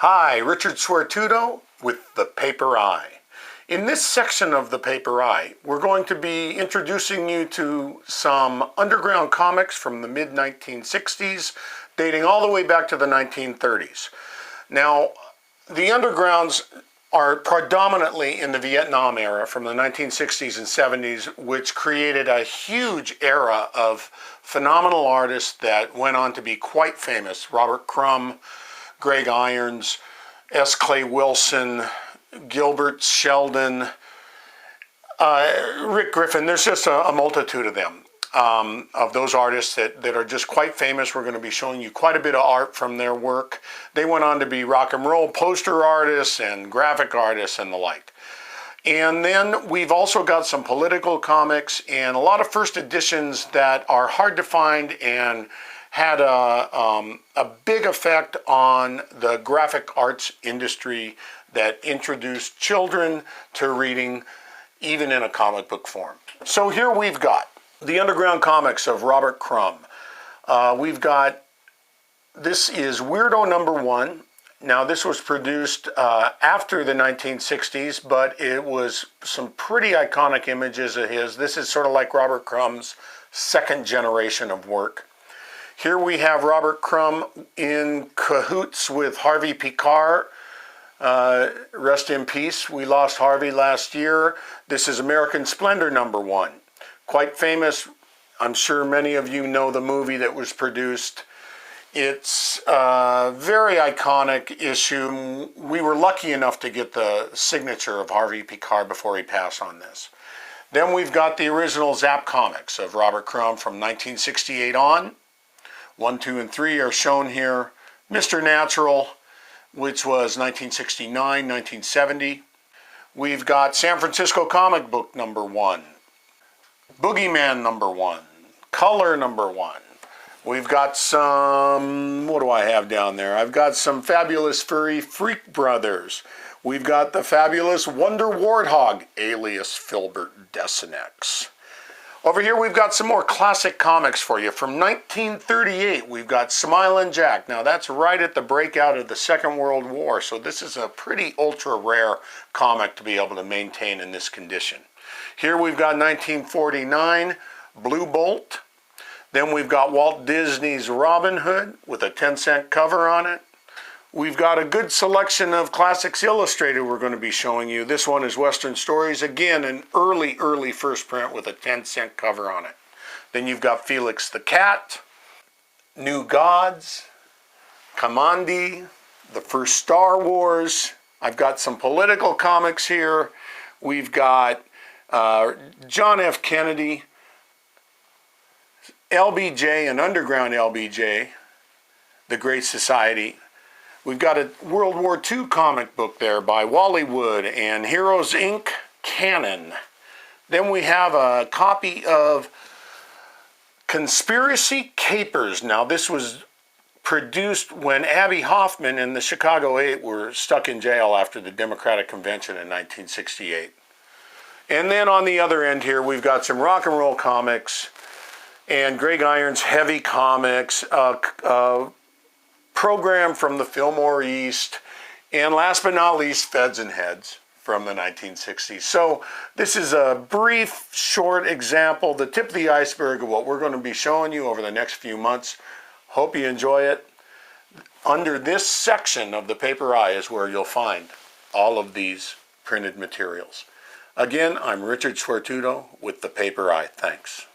Hi, Richard Swertudo with The Paper Eye. In this section of The Paper Eye, we're going to be introducing you to some underground comics from the mid-1960s, dating all the way back to the 1930s. Now, the undergrounds are predominantly in the Vietnam era from the 1960s and 70s, which created a huge era of phenomenal artists that went on to be quite famous. Robert Crumb, Greg Irons, S. Clay Wilson, Gilbert Sheldon, Rick Griffin. There's just a multitude of them, of those artists that are just quite famous. We're going to be showing you quite a bit of art from their work. They went on to be rock and roll poster artists and graphic artists and the like. And then we've also got some political comics and a lot of first editions that are hard to find and had a big effect on the graphic arts industry that introduced children to reading, even in a comic book form. So here we've got the underground comics of Robert Crumb. This is Weirdo #1. Now this was produced after the 1960s, but it was some pretty iconic images of his. This is sort of like Robert Crumb's second generation of work. Here we have Robert Crumb in cahoots with Harvey Pekar. Rest in peace. We lost Harvey last year. This is American Splendor #1. Quite famous. I'm sure many of you know the movie that was produced. It's a very iconic issue. We were lucky enough to get the signature of Harvey Pekar before he passed on this. Then we've got the original Zap comics of Robert Crumb from 1968 on. 1, 2, and 3 are shown here. Mr. Natural, which was 1969, 1970. We've got San Francisco Comic Book #1. Boogeyman #1. Color #1. We've got some, what do I have down there? I've got some Fabulous Furry Freak Brothers. We've got the Fabulous Wonder Warthog, alias Filbert Desinex. Over here we've got some more classic comics for you. From 1938 we've got Smilin' Jack. Now that's right at the breakout of the Second World War, so this is a pretty ultra rare comic to be able to maintain in this condition. Here we've got 1949 Blue Bolt. Then we've got Walt Disney's Robin Hood with a 10-cent cover on it. We've got a good selection of Classics Illustrated we're going to be showing you. This one is Western Stories. Again, an early first print with a 10-cent cover on it. Then you've got Felix the Cat, New Gods, Kamandi, the first Star Wars. I've got some political comics here. We've got John F. Kennedy, LBJ and Underground LBJ, The Great Society. We've got a World War II comic book there by Wally Wood and Heroes Inc. Canon. Then we have a copy of Conspiracy Capers. Now this was produced when Abby Hoffman and the Chicago 8 were stuck in jail after the Democratic Convention in 1968. And then on the other end here we've got some rock and roll comics and Greg Irons Heavy Comics, program from the Fillmore East, and last but not least, Feds and Heads from the 1960s. So this is a brief, short example, the tip of the iceberg of what we're going to be showing you over the next few months. Hope you enjoy it. Under this section of The Paper Eye is where you'll find all of these printed materials. Again, I'm Richard Swertudo with The Paper Eye. Thanks.